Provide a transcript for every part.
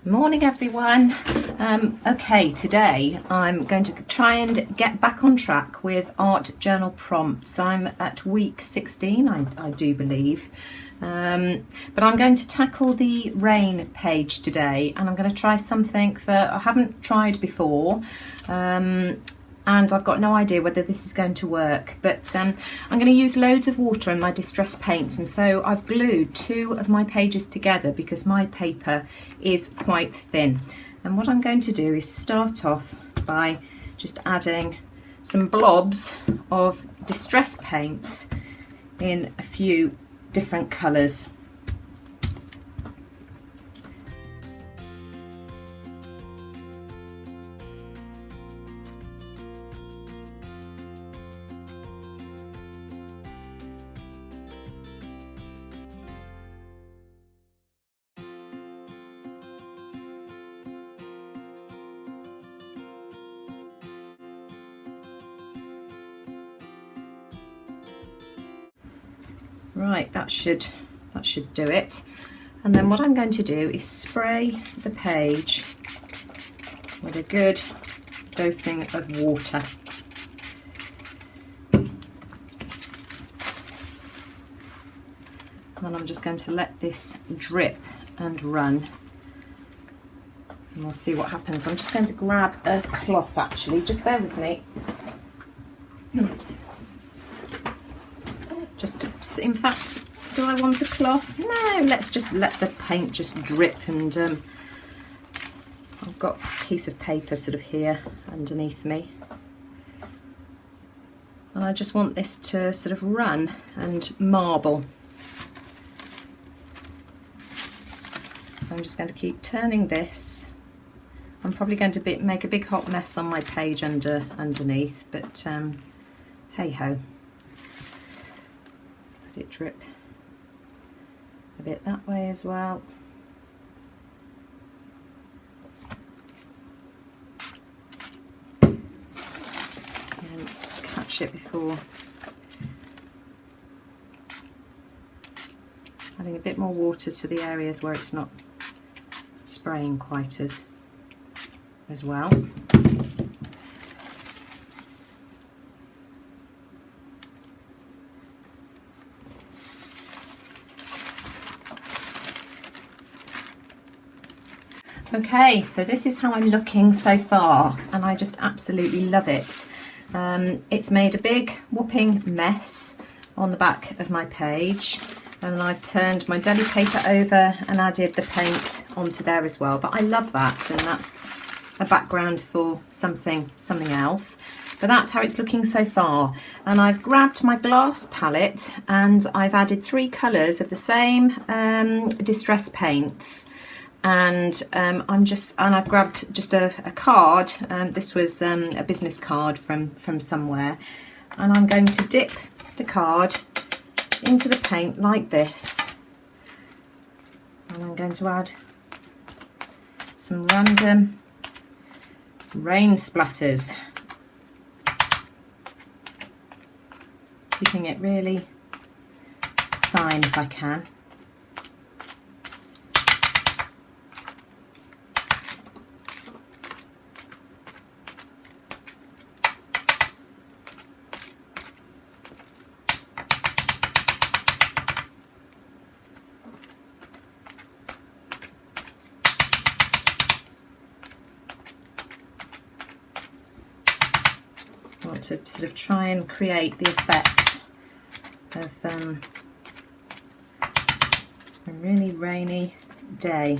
Morning everyone. Okay, today I'm going to try and get back on track with art journal prompts. I'm at week 16, I do believe, but I'm going to tackle the rain page today, and I'm going to try something that I haven't tried before, and I've got no idea whether this is going to work, but I'm going to use loads of water and my distress paints, and so I've glued two of my pages together because my paper is quite thin. And what I'm going to do is start off by just adding some blobs of distress paints in a few different colours. Right, that should do it. And then what I'm going to do is spray the page with a good dosing of water. And then I'm just going to let this drip and run, and we'll see what happens. I'm just going to grab a cloth, actually, just bear with me. In fact, do I want a cloth? No, let's just let the paint just drip, and I've got a piece of paper sort of here underneath me, and I just want this to sort of run and marble. So I'm just going to keep turning this. I'm probably going to make a big hot mess on my page underneath, but hey ho. Let it drip a bit that way as well. And catch it before adding a bit more water to the areas where it's not spraying quite as well. Okay, so this is how I'm looking so far, and I just absolutely love it. It's made a big whopping mess on the back of my page, and I've turned my deli paper over and added the paint onto there as well, but I love that, and that's a background for something else. But that's how it's looking so far. And I've grabbed my glass palette and I've added 3 colours of the same distress paints. And I've grabbed just a card. This was a business card from somewhere, and I'm going to dip the card into the paint like this, and I'm going to add some random rain splatters, keeping it really fine if I can. To sort of try and create the effect of a really rainy day.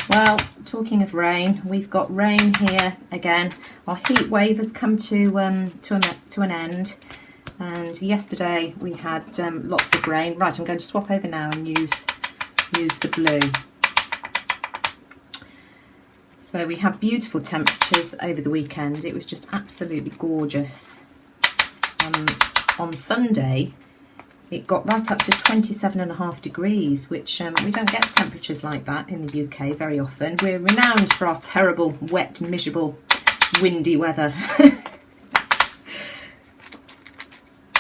Well, talking of rain, we've got rain here again. Our heat wave has come to an end, and yesterday we had lots of rain. Right, I'm going to swap over now and use the blue. So we had beautiful temperatures over the weekend. It was just absolutely gorgeous. on Sunday, it got right up to 27.5 degrees, which we don't get temperatures like that in the UK very often. We're renowned for our terrible, wet, miserable, windy weather.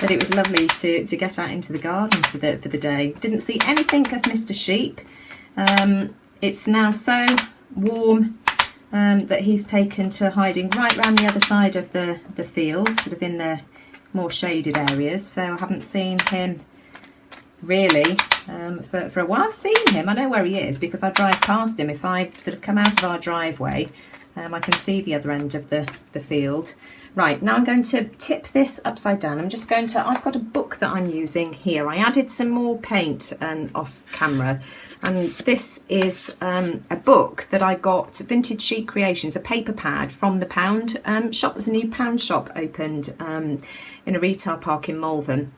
But it was lovely to get out into the garden for the day. Didn't see anything of Mr. Sheep. It's now so warm that he's taken to hiding right round the other side of the field, sort of in the more shaded areas. So I haven't seen him really for a while. I've seen him, I know where he is because I drive past him. If I sort of come out of our driveway, I can see the other end of the field. Right, now I'm going to tip this upside down. I've got a book that I'm using here. I added some more paint off camera, and this is a book that I got, Vintage Sheet Creations, a paper pad from the Pound shop. There's a new Pound shop opened in a retail park in Malvern,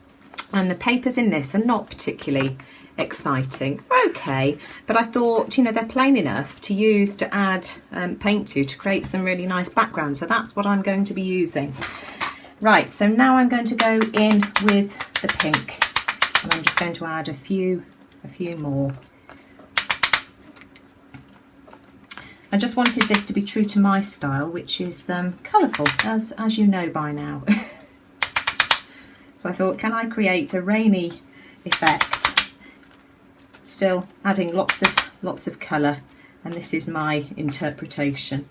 and the papers in this are not particularly exciting. Okay, but I thought, you know, they're plain enough to use to add paint to create some really nice background. So that's what I'm going to be using. Right, so now I'm going to go in with the pink, and I'm just going to add a few more. I just wanted this to be true to my style, which is colourful, as you know by now. So I thought, can I create a rainy effect, still adding lots of colour, and this is my interpretation.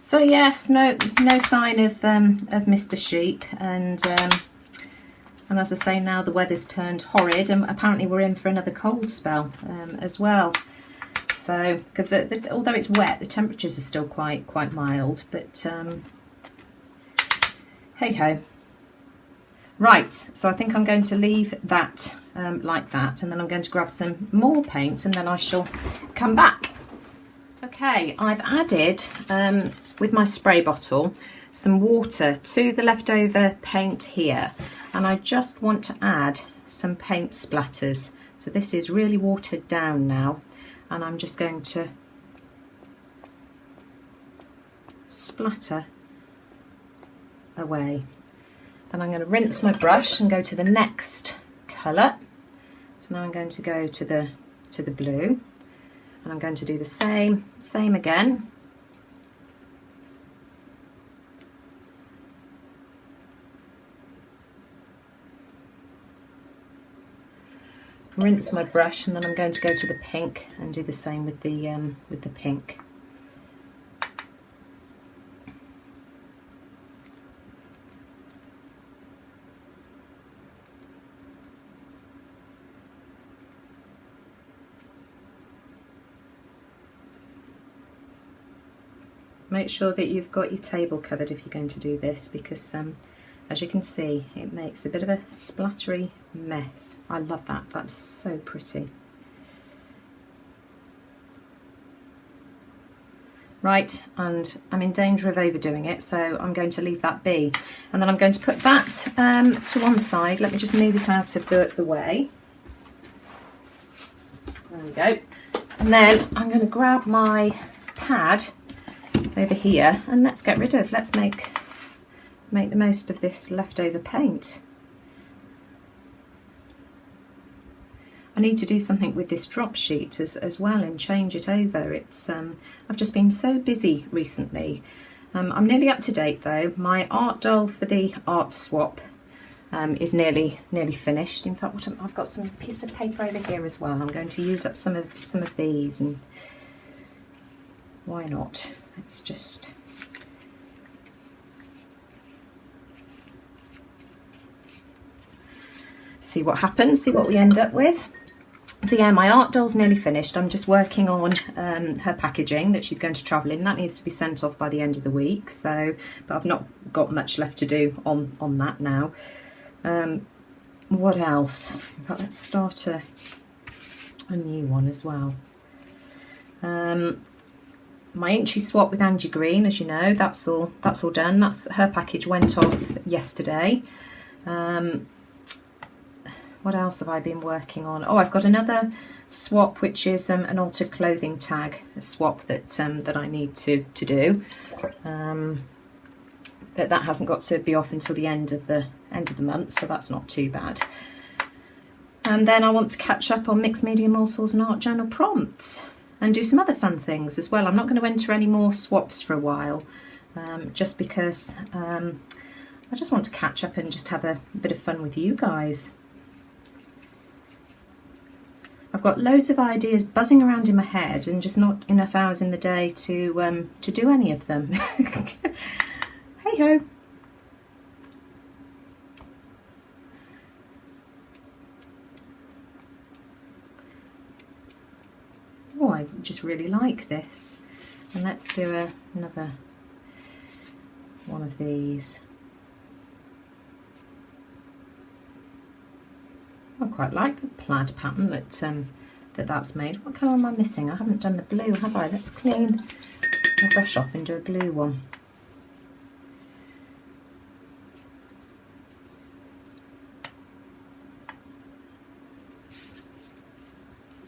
So yes, no sign of Mr. Sheep, and as I say, now the weather's turned horrid, and apparently we're in for another cold spell as well. So, because although it's wet, the temperatures are still quite mild, but hey ho. Right, so I think I'm going to leave that like that, and then I'm going to grab some more paint, and then I shall come back. Okay, I've added with my spray bottle some water to the leftover paint here, and I just want to add some paint splatters. So this is really watered down now, and I'm just going to splatter away. Then I'm going to rinse my brush and go to the next colour. So now I'm going to go to the blue, and I'm going to do the same again. Rinse my brush, and then I'm going to go to the pink and do the same with the pink. Make sure that you've got your table covered if you're going to do this, because as you can see, it makes a bit of a splattery mess. I love that, that's so pretty. Right, and I'm in danger of overdoing it, so I'm going to leave that be. And then I'm going to put that to one side. Let me just move it out of the way. There we go. And then I'm going to grab my pad over here, and let's make the most of this leftover paint. I need to do something with this drop sheet as well and change it over. It's I've just been so busy recently. I'm nearly up to date though. My art doll for the art swap is nearly finished. In fact, I've got some piece of paper over here as well. I'm going to use up some of these, and why not? Let's just see what happens, see what we end up with. So yeah, my art doll's nearly finished. I'm just working on her packaging that she's going to travel in. That needs to be sent off by the end of the week. So, but I've not got much left to do on that now. What else? In fact, let's start a new one as well. My Inchy swap with Angie Green, as you know, that's all done. Her package went off yesterday. What else have I been working on? Oh, I've got another swap, which is an altered clothing tag swap that that I need to do. That hasn't got to be off until the end of the month, so that's not too bad. And then I want to catch up on mixed media morsels and art journal prompts and do some other fun things as well. I'm not going to enter any more swaps for a while, just because I just want to catch up and just have a bit of fun with you guys. I've got loads of ideas buzzing around in my head and just not enough hours in the day to do any of them. Hey ho. Oh, I just really like this. And let's do another one of these. I quite like the plaid pattern that's made. What colour am I missing? I haven't done the blue, have I? Let's clean my brush off and do a blue one.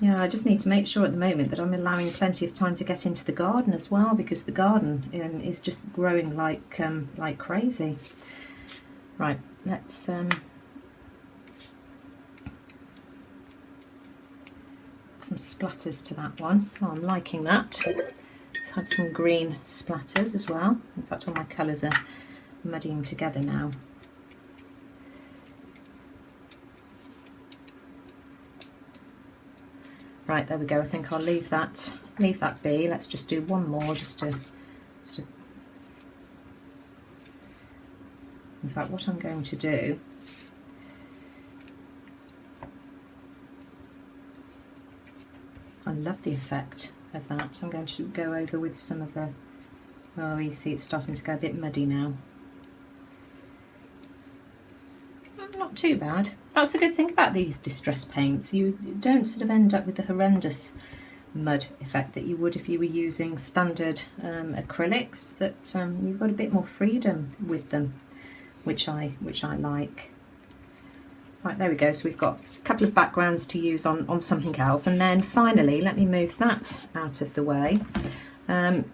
Yeah, I just need to make sure at the moment that I'm allowing plenty of time to get into the garden as well, because the garden is just growing like crazy. Right, let's some splatters to that one. Oh, I'm liking that. Let's have some green splatters as well. In fact, all my colours are muddying together now. Right, there we go. I think I'll leave that be. Let's just do one more, just to sort of. In fact, what I'm going to do, I love the effect of that. I'm going to go over with some of the. Oh, you see, it's starting to go a bit muddy now. Not too bad. That's the good thing about these distress paints. You don't sort of end up with the horrendous mud effect that you would if you were using standard acrylics. That you've got a bit more freedom with them, which I like. Right, there we go. So we've got a couple of backgrounds to use on something else, and then finally, let me move that out of the way. I'm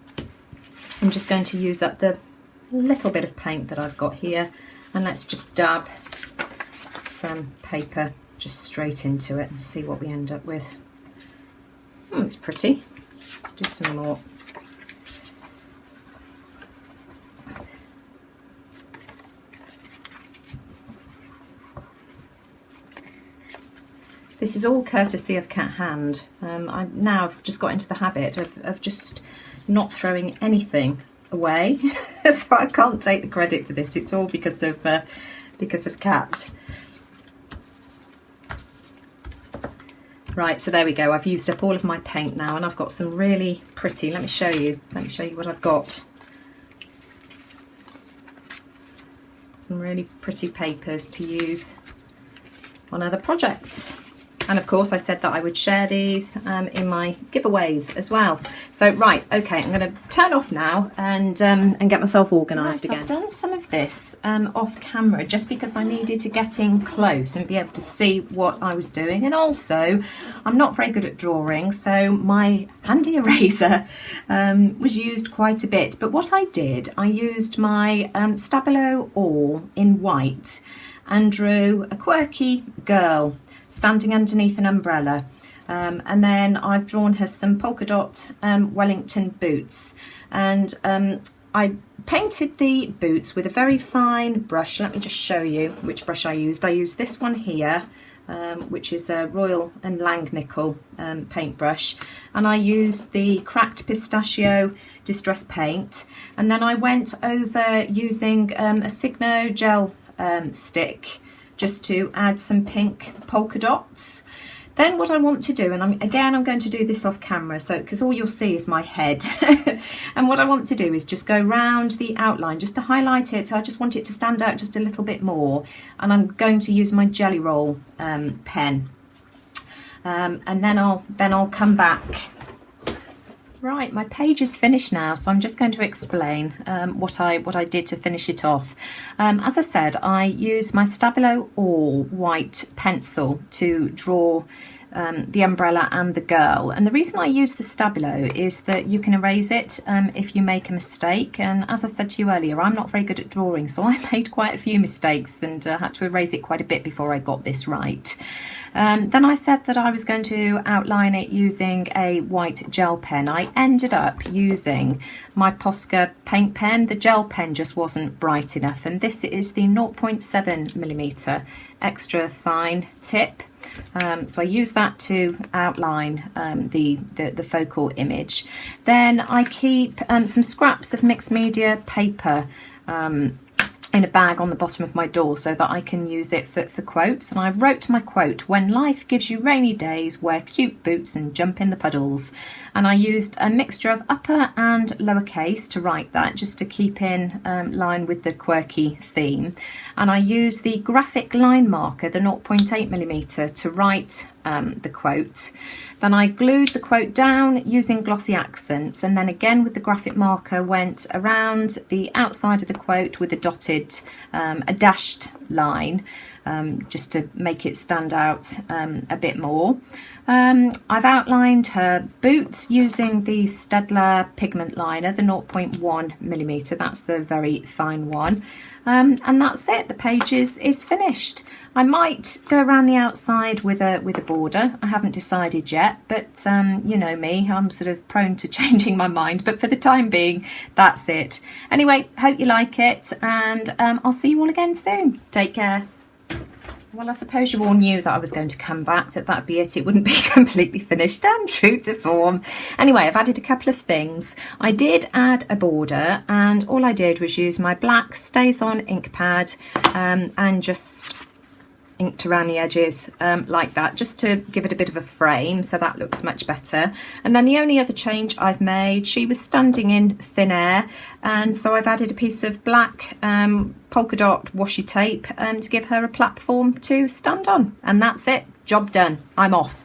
just going to use up the little bit of paint that I've got here, and let's just dab some paper just straight into it and see what we end up with. It's pretty. Let's do some more. This is all courtesy of Cat Hand. I've just got into the habit of just not throwing anything away, so I can't take the credit for this. It's all because of Cat. Right, so there we go. I've used up all of my paint now, and I've got some really pretty. Let me show you what I've got. Some really pretty papers to use on other projects. And of course I said that I would share these in my giveaways as well. So right, okay, I'm going to turn off now and get myself organised again. I've done some of this off camera just because I needed to get in close and be able to see what I was doing. And also, I'm not very good at drawing, so my handy eraser was used quite a bit. But what I did, I used my Stabilo All in white and drew a quirky girl standing underneath an umbrella, and then I've drawn her some polka dot Wellington boots, and I painted the boots with a very fine brush. Let me just show you which brush I used. I used this one here, which is a Royal and Langnickel paintbrush, and I used the Cracked Pistachio Distress Paint, and then I went over using a Signo gel stick just to add some pink polka dots. Then what I want to do, and I'm going to do this off camera, so because all you'll see is my head, and what I want to do is just go round the outline just to highlight it. So I just want it to stand out just a little bit more, and I'm going to use my Jelly Roll pen, and then I'll come back. Right, my page is finished now, so I'm just going to explain what I did to finish it off. As I said, I used my Stabilo All white pencil to draw the umbrella and the girl. And the reason I use the Stabilo is that you can erase it if you make a mistake. And as I said to you earlier, I'm not very good at drawing, so I made quite a few mistakes and had to erase it quite a bit before I got this right. Then I said that I was going to outline it using a white gel pen. I ended up using my Posca paint pen. The gel pen just wasn't bright enough, and this is the 0.7mm extra fine tip. So I use that to outline the focal image. Then I keep some scraps of mixed media paper in a bag on the bottom of my door so that I can use it for quotes. And I wrote my quote, "When life gives you rainy days, wear cute boots and jump in the puddles." And I used a mixture of upper and lowercase to write that, just to keep in line with the quirky theme. And I used the graphic line marker, the 0.8mm, to write the quote. Then I glued the quote down using glossy accents, and then again with the graphic marker went around the outside of the quote with a dotted, a dashed line, just to make it stand out a bit more. I've outlined her boot using the Staedtler pigment liner, the 0.1mm, that's the very fine one. And that's it, the page is finished. I might go around the outside with a border. I haven't decided yet, but you know me, I'm sort of prone to changing my mind, but for the time being, that's it. Anyway, hope you like it, and I'll see you all again soon. Take care. Well, I suppose you all knew that I was going to come back, that'd be it. It wouldn't be completely finished, and true to form. Anyway, I've added a couple of things. I did add a border, and all I did was use my black Stays On ink pad and just inked around the edges like that, just to give it a bit of a frame, so that looks much better. And then the only other change I've made, she was standing in thin air, and so I've added a piece of black polka dot washi tape to give her a platform to stand on. And that's it, job done, I'm off.